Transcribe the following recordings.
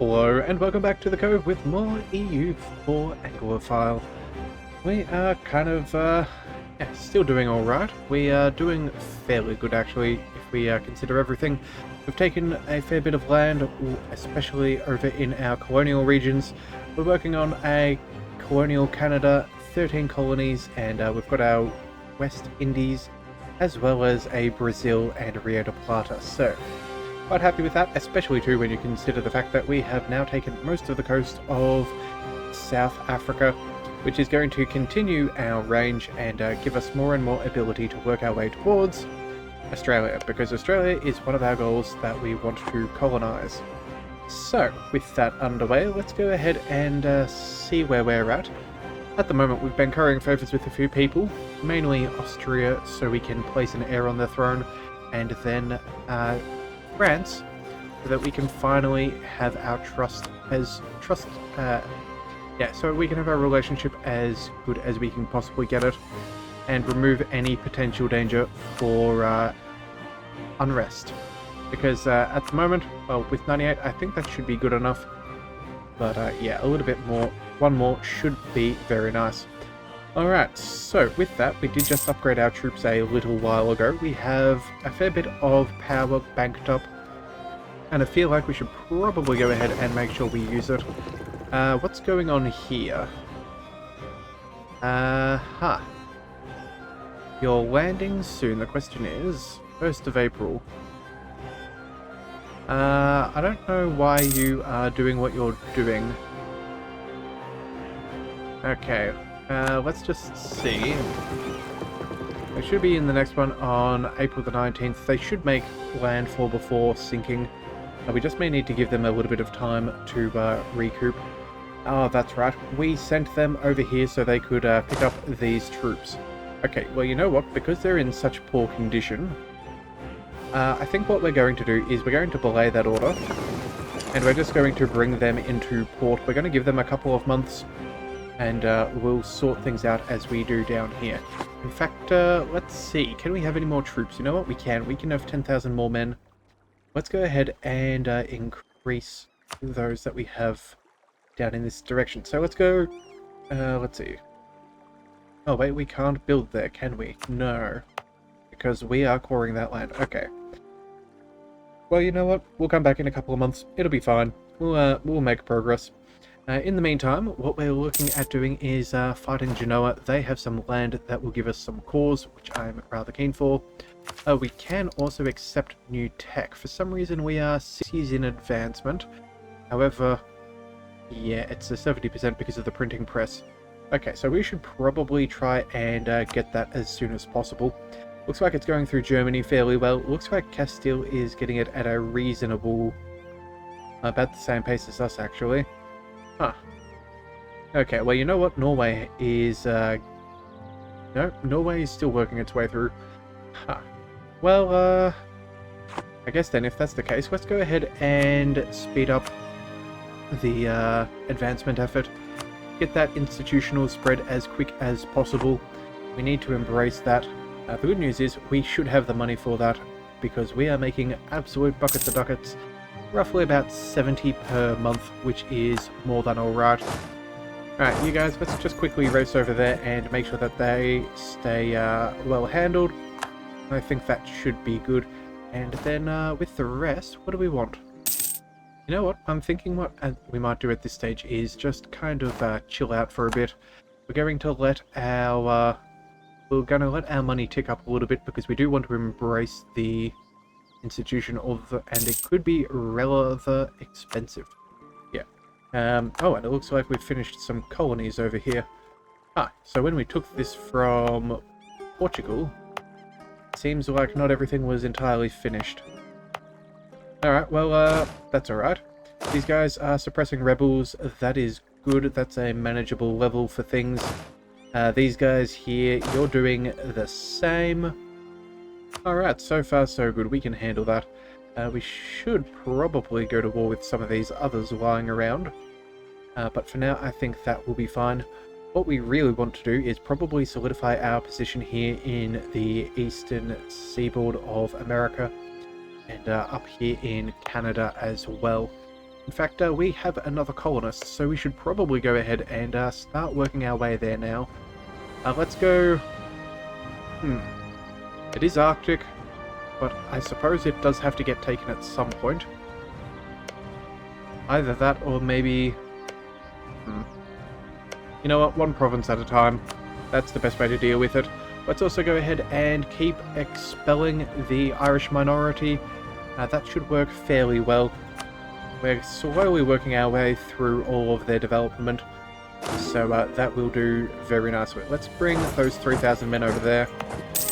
Hello and welcome back to the Cove with more EU4 Anglophile. We are kind of, still doing alright. We are doing fairly good actually, if we consider everything. We've taken a fair bit of land, especially over in our colonial regions. We're working on a colonial Canada, 13 colonies, and we've got our West Indies, as well as a Brazil and Rio de Plata. So, quite happy with that, especially too when you consider the fact that we have now taken most of the coast of South Africa, which is going to continue our range and give us more and more ability to work our way towards Australia, because Australia is one of our goals that we want to colonize. So, with that underway, let's go ahead and see where we're at. At the moment, we've been currying favours with a few people, mainly Austria, so we can place an heir on the throne, and then France, so that we can finally have our so we can have our relationship as good as we can possibly get it, and remove any potential danger for unrest. Because at the moment, well, with 98, I think that should be good enough. But yeah, a little bit more, one more should be very nice. Alright, so with that, we did just upgrade our troops a little while ago. We have a fair bit of power banked up, and I feel like we should probably go ahead and make sure we use it. What's going on here? You're landing soon. The question is, 1st of April. I don't know why you are doing what you're doing. Okay, let's just see. They should be in the next one on April the 19th. They should make landfall before sinking. We just may need to give them a little bit of time to recoup. Oh, that's right. We sent them over here so they could pick up these troops. Okay, well, you know what? Because they're in such poor condition, I think what we're going to do is we're going to belay that order, and we're just going to bring them into port. We're going to give them a couple of months, and we'll sort things out as we do down here. In fact, let's see. Can we have any more troops? You know what? We can. We can have 10,000 more men. Let's go ahead and increase those that we have down in this direction. So let's go, let's see. Oh wait, we can't build there, can we? No. Because we are coring that land. Okay. Well, you know what? We'll come back in a couple of months. It'll be fine. We'll make progress. In the meantime, what we're looking at doing is fighting Genoa. They have some land that will give us some cores, which I'm rather keen for. We can also accept new tech. For some reason, we are 6 years in advancement. However, yeah, it's a 70% because of the printing press. Okay, so we should probably try and get that as soon as possible. Looks like it's going through Germany fairly well. Looks like Castile is getting it at a reasonable, about the same pace as us, actually. Huh. Okay, well, you know what? Norway is, no, Norway is still working its way through. Huh. Well, I guess then, if that's the case, let's go ahead and speed up the advancement effort. Get that institutional spread as quick as possible. We need to embrace that. The good news is we should have the money for that, because we are making absolute buckets of ducats. Roughly about 70 per month, which is more than alright. Alright, you guys, let's just quickly race over there and make sure that they stay well handled. I think that should be good. And then with the rest, what do we want? You know what? I'm thinking what we might do at this stage is just kind of chill out for a bit. We're going to let our money tick up a little bit, because we do want to embrace the institution and it could be rather expensive. Yeah. Oh, and it looks like we've finished some colonies over here. So when we took this from Portugal, it seems like not everything was entirely finished. Alright, well, that's alright. These guys are suppressing rebels. That is good. That's a manageable level for things. These guys here, you're doing the same. Alright, so far so good. We can handle that. We should probably go to war with some of these others lying around. But for now, I think that will be fine. What we really want to do is probably solidify our position here in the eastern seaboard of America, and up here in Canada as well. In fact, we have another colonist, so we should probably go ahead and start working our way there now. Let's go... It is Arctic, but I suppose it does have to get taken at some point. Either that, or maybe... You know what, one province at a time. That's the best way to deal with it. Let's also go ahead and keep expelling the Irish minority. That should work fairly well. We're slowly working our way through all of their development, so that will do very nicely. Let's bring those 3,000 men over there.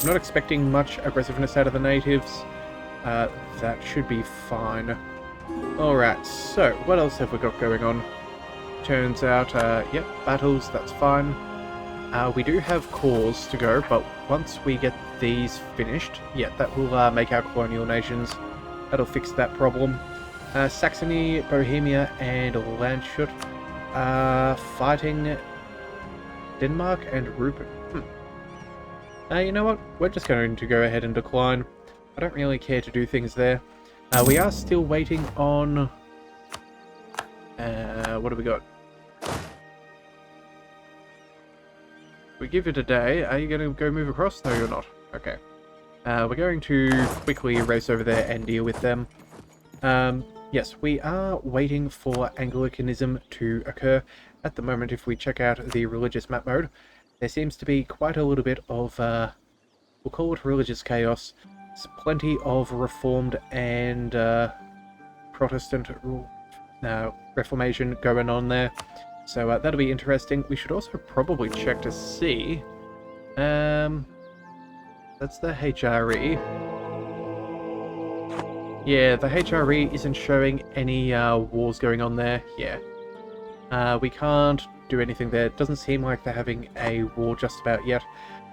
I'm not expecting much aggressiveness out of the natives. That should be fine. Alright, so what else have we got going on? Turns out, yep, battles, that's fine. We do have cores to go, but once we get these finished, yeah, that will make our colonial nations. That'll fix that problem. Saxony, Bohemia, and Landshut fighting Denmark and Rupert. You know what? We're just going to go ahead and decline. I don't really care to do things there. We are still waiting on... what do we got? We give it a day. Are you going to go move across? No, you're not. Okay. We're going to quickly race over there and deal with them. Yes, we are waiting for Anglicanism to occur. At the moment, if we check out the religious map mode, there seems to be quite a little bit of, we'll call it religious chaos. There's plenty of Reformed and Protestant Reformation going on there. So that'll be interesting. We should also probably check to see... that's the HRE. Yeah, the HRE isn't showing any wars going on there. Yeah. We can't do anything there. It doesn't seem like they're having a war just about yet.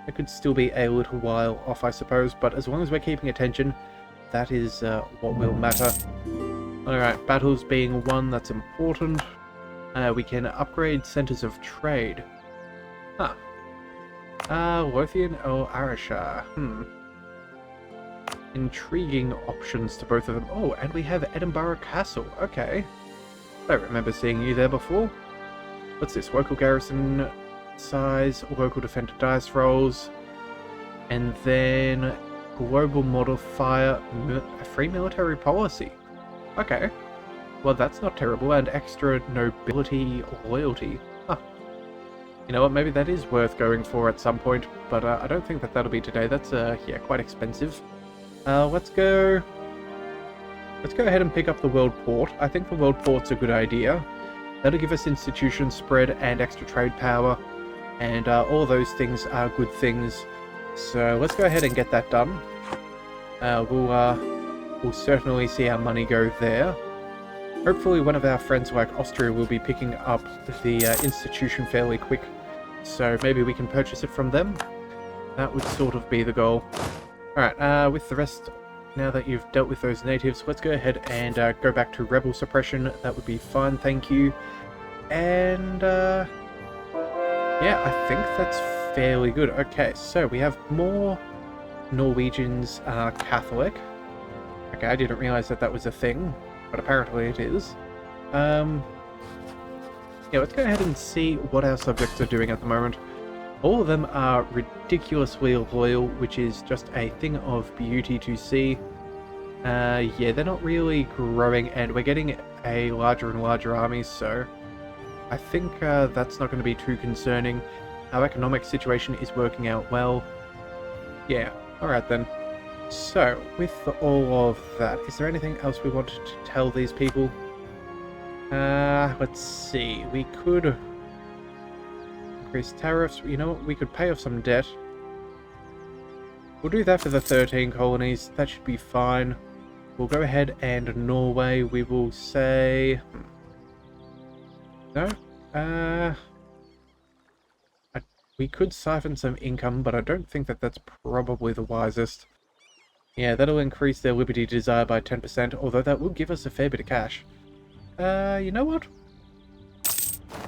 It could still be a little while off, I suppose, but as long as we're keeping attention, that is what will matter. Alright, battles being won, that's important. We can upgrade centers of trade. Huh. Lothian or Arashar? Intriguing options to both of them. Oh, and we have Edinburgh Castle. Okay. I don't remember seeing you there before. What's this? Local garrison size, local defender dice rolls, and then global modifier, free military policy. Okay. Well, that's not terrible, and extra nobility loyalty. Huh. You know what, maybe that is worth going for at some point, but I don't think that that'll be today. That's, yeah, quite expensive. Let's go ahead and pick up the World Port. I think the World Port's a good idea. That'll give us institution spread and extra trade power, and all those things are good things. So let's go ahead and get that done. We'll certainly see our money go there. Hopefully one of our friends like Austria will be picking up the institution fairly quick, so maybe we can purchase it from them. That would sort of be the goal. Alright, with the rest, now that you've dealt with those natives, let's go ahead and go back to rebel suppression. That would be fine, thank you. And, yeah, I think that's fairly good. Okay, so we have more Norwegians Catholic. Okay, I didn't realize that that was a thing, but apparently it is. Yeah, let's go ahead and see what our subjects are doing at the moment. All of them are ridiculously loyal, which is just a thing of beauty to see. Yeah, they're not really growing, and we're getting a larger and larger army, so I think that's not going to be too concerning. Our economic situation is working out well. Yeah, alright then. So, with all of that, is there anything else we wanted to tell these people? Let's see, we could increase tariffs. You know what, we could pay off some debt. We'll do that for the 13 colonies, that should be fine. We'll go ahead and Norway, we will say... No? We could siphon some income, but I don't think that that's probably the wisest. Yeah, that'll increase their liberty desire by 10%, although that will give us a fair bit of cash. You know what?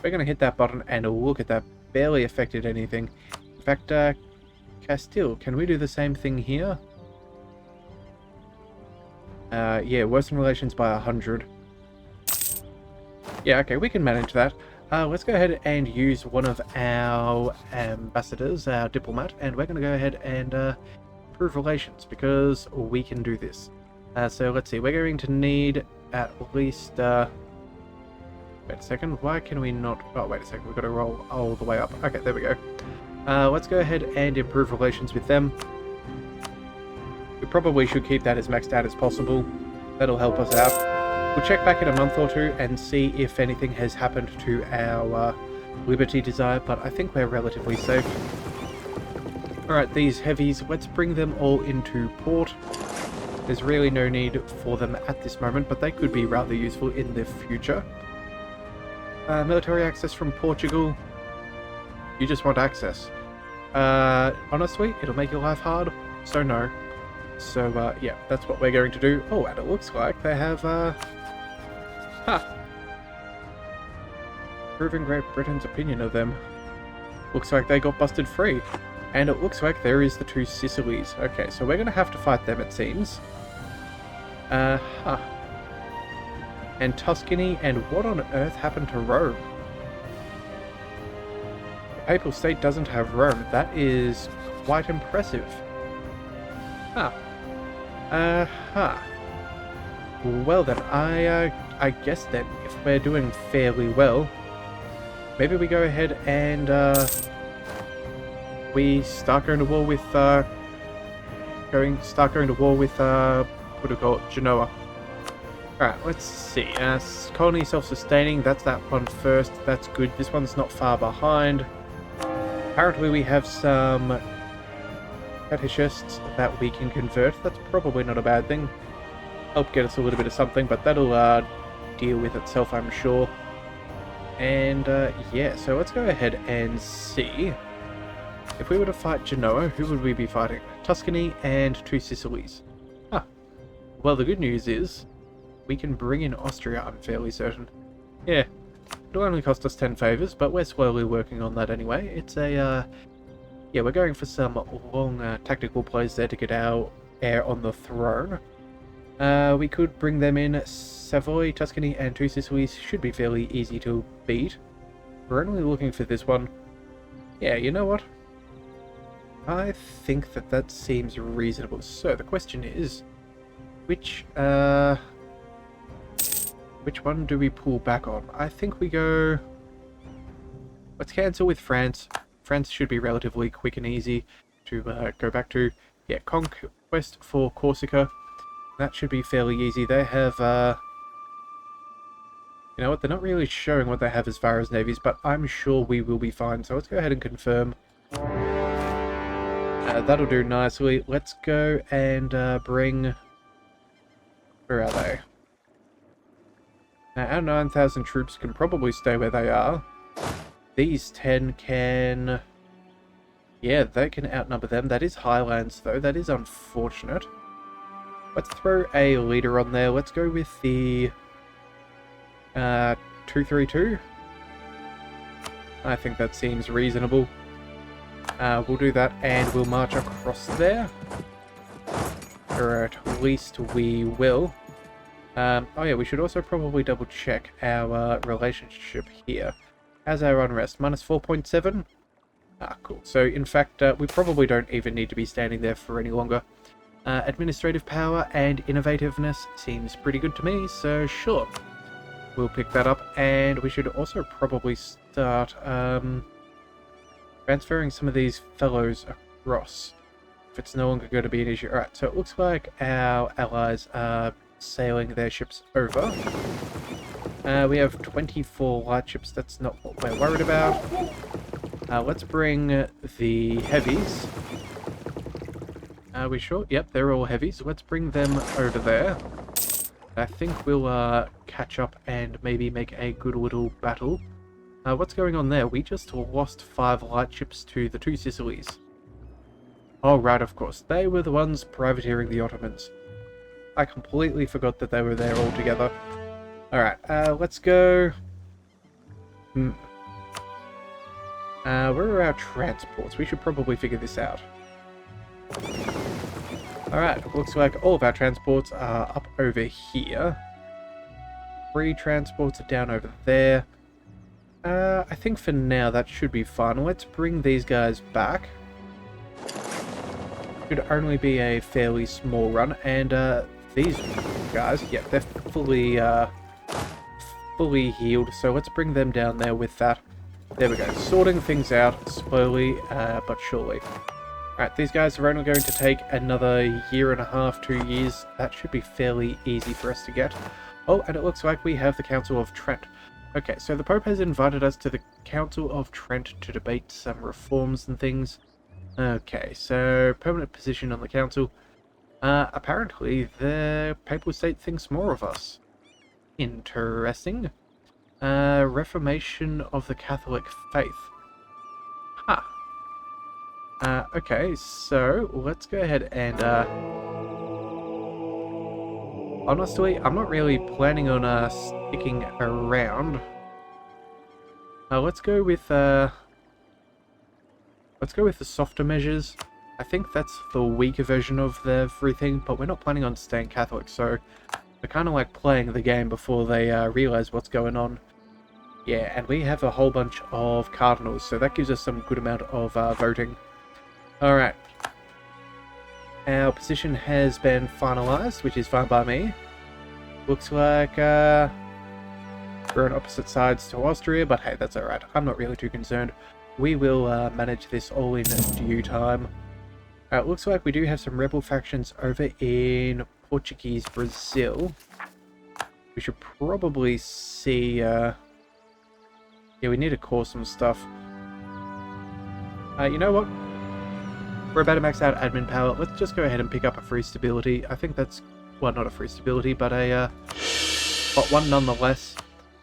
We're going to hit that button and look at that. Barely affected anything. In fact, Castile, can we do the same thing here? Yeah, worsen relations by 100. Yeah, okay, we can manage that. Let's go ahead and use one of our ambassadors, our diplomat, and we're going to go ahead and improve relations, because we can do this. So let's see, we're going to need at least... wait a second, why can we not... Oh, wait a second, we've got to roll all the way up. Okay, there we go. Let's go ahead and improve relations with them. We probably should keep that as maxed out as possible. That'll help us out. We'll check back in a month or two and see if anything has happened to our liberty desire, but I think we're relatively safe. Alright, these heavies, let's bring them all into port. There's really no need for them at this moment, but they could be rather useful in the future. Military access from Portugal. You just want access. Honestly, it'll make your life hard, so no. So, yeah, that's what we're going to do. Oh, and it looks like they have, proving Great Britain's opinion of them. Looks like they got busted free. And it looks like there is the two Sicilies. Okay, so we're going to have to fight them, it seems. And Tuscany, and what on earth happened to Rome? The Papal State doesn't have Rome. That is quite impressive. Well then, I guess then, if we're doing fairly well, maybe we go ahead and we start going to war with what do we call it, Genoa. Alright, let's see. Colony self-sustaining, that's that one first. That's good. This one's not far behind. Apparently we have some fetishists that we can convert. That's probably not a bad thing. Help get us a little bit of something, but that'll deal with itself, I'm sure. And yeah, so let's go ahead and see. If we were to fight Genoa, who would we be fighting? Tuscany and two Sicilies. Well, the good news is we can bring in Austria, I'm fairly certain. Yeah, it'll only cost us 10 favours, but we're slowly working on that anyway. It's a, yeah, we're going for some long tactical plays there to get our heir on the throne. We could bring them in. Savoy, Tuscany, and two Sicilies should be fairly easy to beat. We're only looking for this one. Yeah, you know what? I think that seems reasonable. So, the question is, which one do we pull back on? I think we go... Let's cancel with France. France should be relatively quick and easy to go back to. Yeah, conquest for Corsica. That should be fairly easy. They have, you know what, they're not really showing what they have as far as navies, but I'm sure we will be fine. So let's go ahead and confirm. That'll do nicely. Let's go and bring... Where are they? Now, our 9,000 troops can probably stay where they are. These 10 can... Yeah, they can outnumber them. That is Highlands, though. That is unfortunate. Let's throw a leader on there. Let's go with the 232. I think that seems reasonable. We'll do that, and we'll march across there. Or at least we will. Oh yeah, we should also probably double check our relationship here. How's our unrest? Minus 4.7? Ah, cool. So, in fact, we probably don't even need to be standing there for any longer. Administrative power and innovativeness seems pretty good to me, so sure. We'll pick that up, and we should also probably start transferring some of these fellows across, if it's no longer going to be an issue. Alright, so it looks like our allies are sailing their ships over. We have 24 light ships, that's not what we're worried about. Let's bring the heavies. Are we sure? Yep, they're all heavy, so let's bring them over there. I think we'll catch up and maybe make a good little battle. What's going on there? We just lost 5 light ships to the two Sicilies. Oh, right, of course. They were the ones privateering the Ottomans. I completely forgot that they were there altogether. Alright, let's go... Where are our transports? We should probably figure this out. Alright, looks like all of our transports are up over here. 3 transports are down over there. I think for now that should be fine. Let's bring these guys back. Should only be a fairly small run, and these guys, yeah, they're fully healed, so let's bring them down there with that. There we go, sorting things out slowly but surely. Alright, these guys are only going to take another year and a half, 2 years. That should be fairly easy for us to get. Oh, and it looks like we have the Council of Trent. Okay, so the Pope has invited us to the Council of Trent to debate some reforms and things. Okay, so permanent position on the council. Apparently the Papal State thinks more of us. Interesting. Reformation of the Catholic faith. Huh. Okay, so let's go ahead and honestly, I'm not really planning on sticking around. Let's go with the softer measures. I think that's the weaker version of everything, but we're not planning on staying Catholic, so we're kind of like playing the game before they realize what's going on. Yeah, and we have a whole bunch of cardinals, so that gives us some good amount of voting. Alright. Our position has been finalized, which is fine by me. Looks like we're on opposite sides to Austria, but hey, that's alright. I'm not really too concerned. We will manage this all in due time. It looks like we do have some rebel factions over in Portuguese Brazil. We should probably see... yeah, we need to core some stuff. You know what? We're about to max out admin power. Let's just go ahead and pick up a free stability. I think that's... well, not a free stability, but a... but one nonetheless.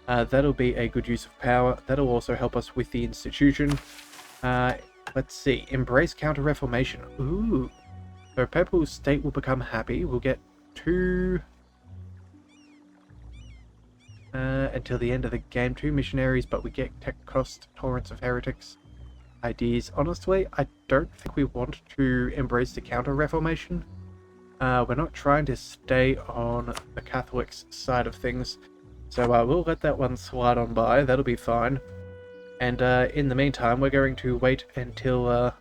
That'll be a good use of power. That'll also help us with the institution. Let's see. Embrace counter-reformation. Ooh. So Papal State will become happy. We'll get 2... until the end of the game. 2 missionaries, but we get tech cost, tolerance of heretics. Ideas. Honestly, I don't think we want to embrace the counter-reformation. We're not trying to stay on the Catholics' side of things. So we'll let that one slide on by. That'll be fine. And in the meantime, we're going to wait until...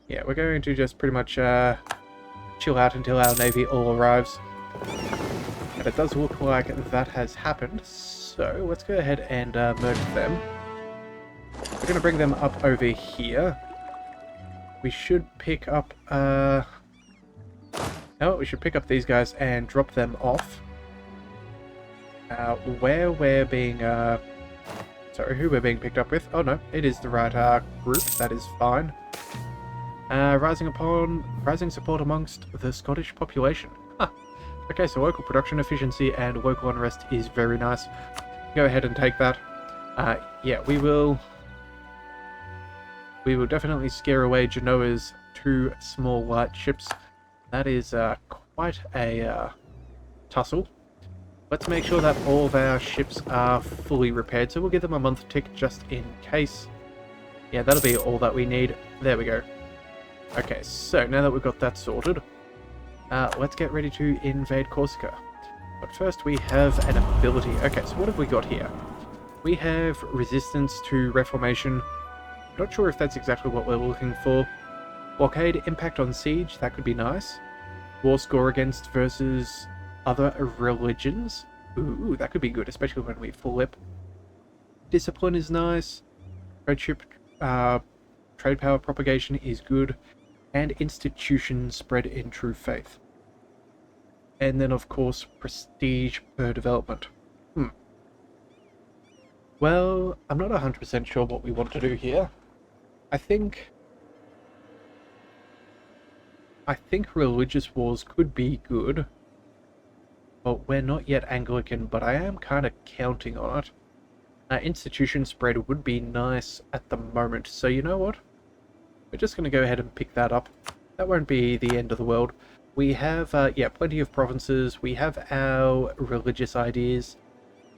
yeah, we're going to just pretty much chill out until our navy all arrives. And it does look like that has happened. So let's go ahead and merge them. We're going to bring them up over here. We should pick up... no, we should pick up these guys and drop them off. Where we're being... sorry, who we're being picked up with. Oh no, it is the right group. That is fine. Rising support amongst the Scottish population. Huh. Okay, so local production efficiency and local unrest is very nice. Go ahead and take that. Yeah, we will definitely scare away Genoa's 2 small light ships. That is quite a tussle. Let's make sure that all of our ships are fully repaired, so we'll give them a month tick just in case. Yeah, that'll be all that we need. There we go. Okay, so now that we've got that sorted, let's get ready to invade Corsica. But first we have an ability. Okay, so what have we got here? We have resistance to reformation. Not sure if that's exactly what we're looking for. Blockade, impact on siege, that could be nice. War score against versus other religions. Ooh, that could be good, especially when we flip. Discipline is nice. Trade power propagation is good. And institution spread in true faith. And then, of course, prestige per development. Well, I'm not 100% sure what we want to do here. I think religious wars could be good. But we're not yet Anglican, but I am kind of counting on it. Institution spread would be nice at the moment, so you know what? We're just going to go ahead and pick that up. That won't be the end of the world. We have, yeah, plenty of provinces. We have our religious ideas.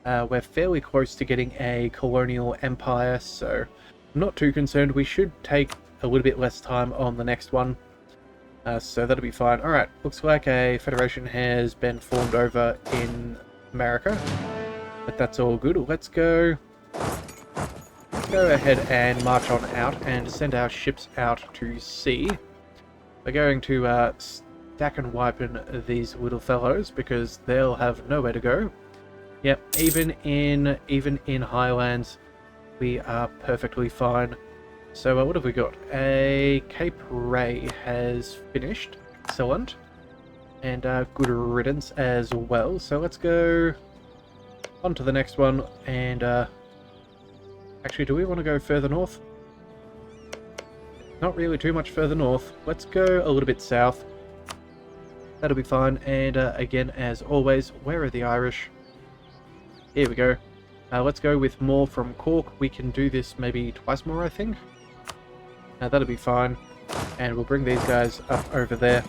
We're fairly close to getting a colonial empire, so I'm not too concerned. We should take a little bit less time on the next one. So that'll be fine. Alright, looks like a federation has been formed over in America. But that's all good. Let's go ahead and march on out and send our ships out to sea. We're going to stack and wipe in these little fellows because they'll have nowhere to go. Yep, even in Highlands, we are perfectly fine. So what have we got? A Cape Ray has finished. Excellent. And good riddance as well. So let's go on to the next one. And actually, do we want to go further north? Not really too much further north. Let's go a little bit south. That'll be fine. And again, as always, where are the Irish? Here we go. Let's go with more from Cork. We can do this maybe twice more, I think. That'll be fine. And we'll bring these guys up over there.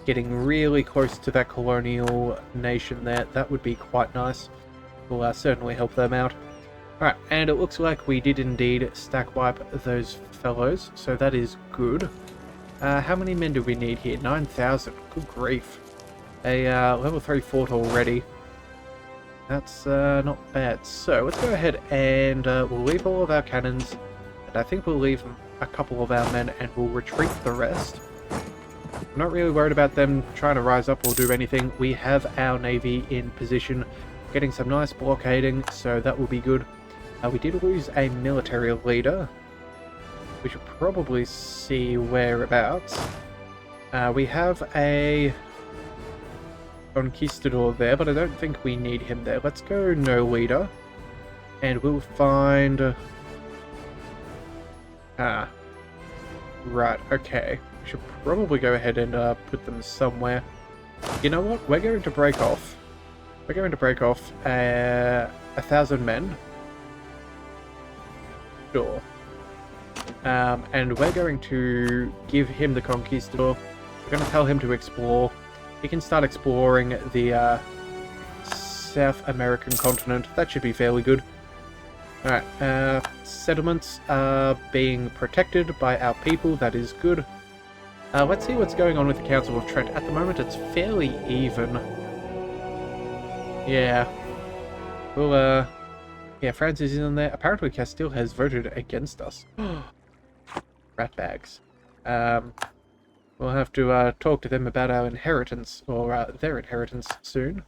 Getting really close to that colonial nation there. That would be quite nice. We'll certainly help them out. Alright, and it looks like we did indeed stack wipe those fellows. So that is good. How many men do we need here? 9,000. Good grief. A level 3 fort already. That's not bad. So let's go ahead and we'll leave all of our cannons. And I think we'll leave a couple of our men and we'll retreat the rest. I'm not really worried about them trying to rise up or do anything. We have our navy in position, getting some nice blockading, so that will be good. We did lose a military leader. We should probably see whereabouts. We have a conquistador there, but I don't think we need him there. Let's go no leader, and we'll find... right, okay. We should probably go ahead and put them somewhere. You know what? We're going to break off. We're going to break off 1,000 men. Sure. And we're going to give him the conquistador. We're going to tell him to explore. He can start exploring the South American continent. That should be fairly good. Alright, settlements are being protected by our people. That is good. Let's see what's going on with the Council of Trent. At the moment, it's fairly even. Yeah. Well, yeah, France is in there. Apparently, Castile has voted against us. Ratbags. We'll have to talk to them about our inheritance, or their inheritance, soon.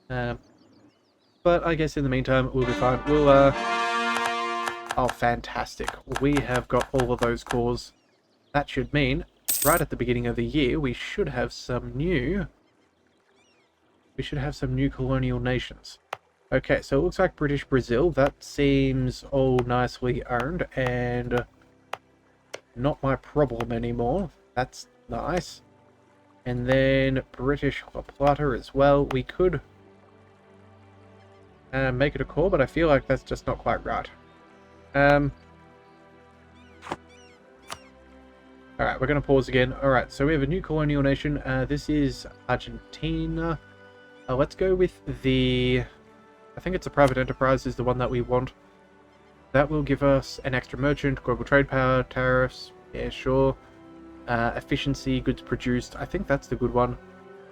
But I guess in the meantime, we'll be fine. We'll, oh, fantastic. We have got all of those cores. That should mean, right at the beginning of the year, we should have some new... colonial nations. Okay, so it looks like British Brazil. That seems all nicely earned, and not my problem anymore. That's nice. And then British La Plata as well. We could make it a core, but I feel like that's just not quite right. Alright, we're going to pause again. Alright, so we have a new colonial nation. This is Argentina. Let's go with the... I think it's a private enterprise is the one that we want. That will give us an extra merchant, global trade power, tariffs. Yeah, sure. Efficiency, goods produced. I think that's the good one.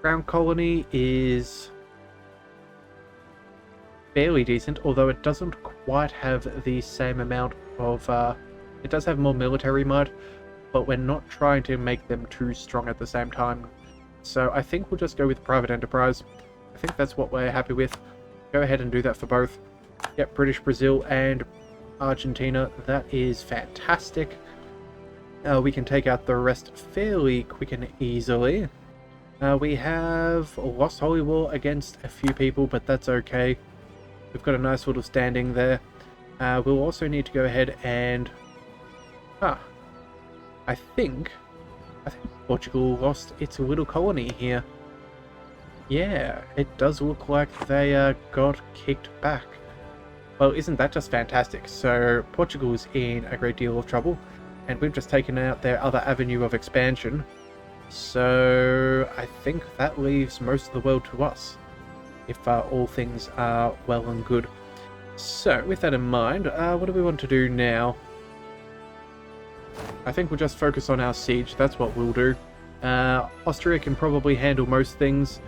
Crown colony is fairly decent, although it doesn't quite have the same amount of... it does have more military might, but we're not trying to make them too strong at the same time. So I think we'll just go with private enterprise. I think that's what we're happy with. Go ahead and do that for both. Yep, British Brazil and Argentina. That is fantastic. We can take out the rest fairly quick and easily. We have lost Holy War against a few people, but that's okay. We've got a nice little standing there. We'll also need to go ahead and... I think Portugal lost its little colony here. Yeah, it does look like they got kicked back. Well, isn't that just fantastic? So Portugal's in a great deal of trouble, and we've just taken out their other avenue of expansion. So I think that leaves most of the world to us, if all things are well and good. So with that in mind, what do we want to do now? I think we'll just focus on our siege. That's what we'll do. Austria can probably handle most things.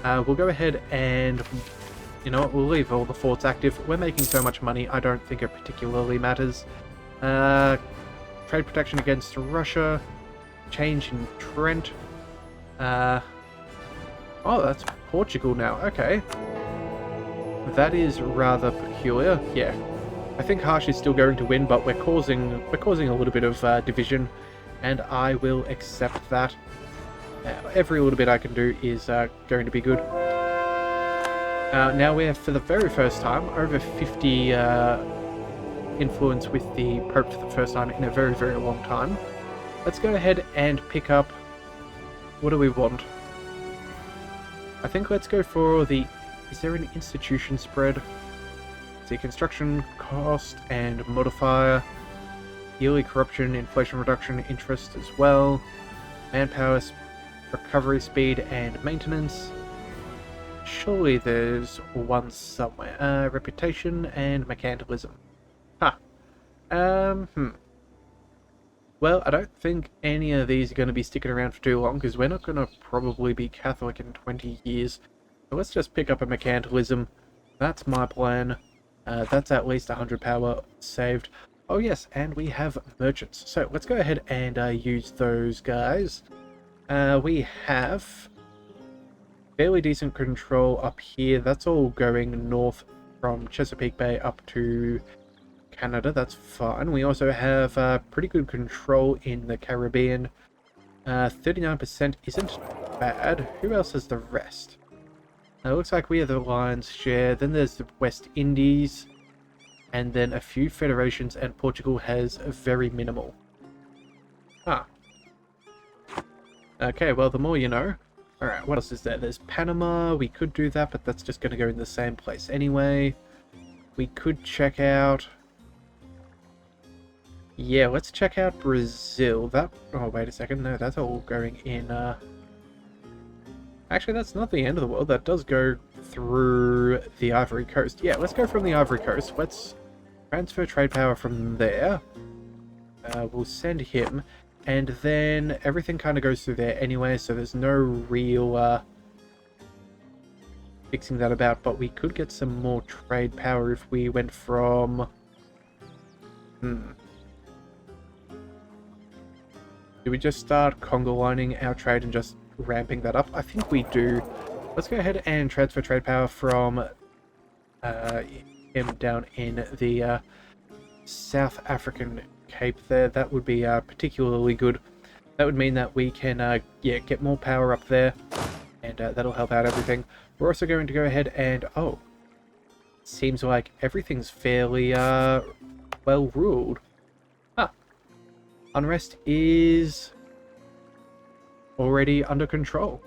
We'll go ahead and You know what, we'll leave all the forts active. We're making so much money, I don't think it particularly matters. Trade protection against Russia. Change in Trent. Oh, that's Portugal now. Okay. That is rather peculiar. Yeah. I think Harsh is still going to win, but we're causing a little bit of division, and I will accept that. Every little bit I can do is going to be good. Now we're, for the very first time, over 50 influence with the Pope for the first time in a very, very long time. Let's go ahead and pick up... What do we want? I think let's go for the... Is there an institution spread? See, construction cost and modifier, yearly corruption, inflation reduction, interest as well, manpower, recovery speed, and maintenance. Surely there's one somewhere. Reputation and mercantilism. Huh. Well, I don't think any of these are going to be sticking around for too long, because we're not going to probably be Catholic in 20 years. So let's just pick up a mercantilism. That's my plan. That's at least 100 power saved. Oh yes, and we have merchants. So let's go ahead and use those guys. We have fairly decent control up here. That's all going north from Chesapeake Bay up to Canada. That's fine. We also have pretty good control in the Caribbean. 39% isn't bad. Who else has the rest? It looks like we have the lion's share. Then there's the West Indies, and then a few federations, and Portugal has very minimal. Ah. Okay, well, the more you know. Alright, what else is there? There's Panama. We could do that, but that's just going to go in the same place anyway. We could check out... Yeah, let's check out Brazil. That... Oh, wait a second. No, that's all going in... Actually, that's not the end of the world. That does go through the Ivory Coast. Yeah, let's go from the Ivory Coast. Let's transfer trade power from there. We'll send him. And then everything kind of goes through there anyway, so there's no real fixing that about. But we could get some more trade power if we went from... Do we just start Congo lining our trade and just ramping that up? I think we do. Let's go ahead and transfer trade power from him down in the South African Cape there. That would be particularly good. That would mean that we can yeah, get more power up there, and that'll help out everything. We're also going to go ahead and seems like everything's fairly well ruled. Unrest is already under control.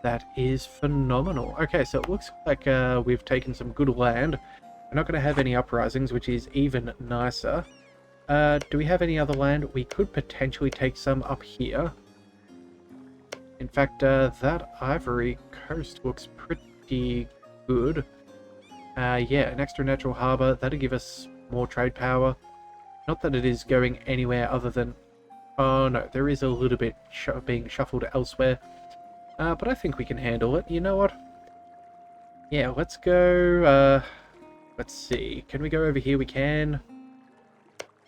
That is phenomenal. Okay, so it looks like we've taken some good land. We're not going to have any uprisings, which is even nicer. Do we have any other land? We could potentially take some up here. In fact, that Ivory Coast looks pretty good. Yeah, an extra natural harbour. That'll give us more trade power. Not that it is going anywhere other than... Oh no, there is a little bit being shuffled elsewhere. But I think we can handle it. You know what? Yeah, let's go... let's see. Can we go over here? We can.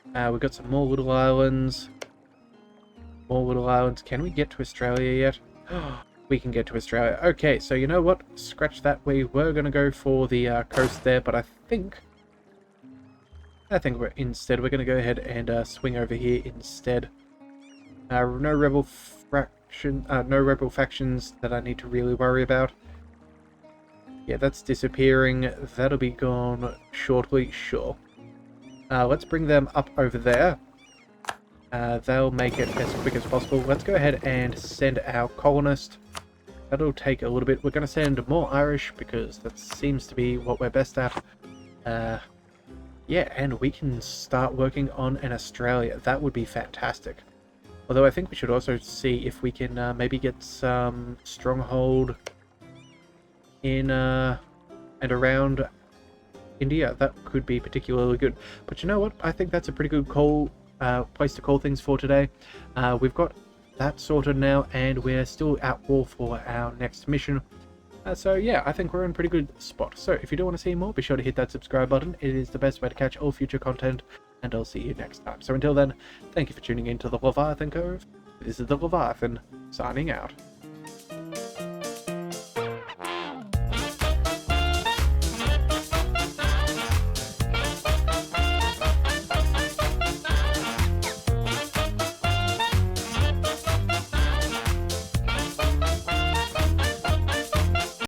We've got some more little islands. More little islands. Can we get to Australia yet? We can get to Australia. Okay, so you know what? Scratch that. We were going to go for the coast there, but I think we're going to go ahead and swing over here instead. No rebel factions that I need to really worry about. Yeah, that's disappearing. That'll be gone shortly, sure. Let's bring them up over there. They'll make it as quick as possible. Let's go ahead and send our colonist. That'll take a little bit. We're going to send more Irish because that seems to be what we're best at. Yeah, and we can start working on an Australia. That would be fantastic. Although I think we should also see if we can maybe get some stronghold in and around India. That could be particularly good. But you know what? I think that's a pretty good place to call things for today. We've got that sorted now, and we're still at war for our next mission. So yeah, I think we're in a pretty good spot. So if you do want to see more, be sure to hit that subscribe button. It is the best way to catch all future content, and I'll see you next time. So until then, thank you for tuning in to the Leviathan Cove. This is the Leviathan, signing out.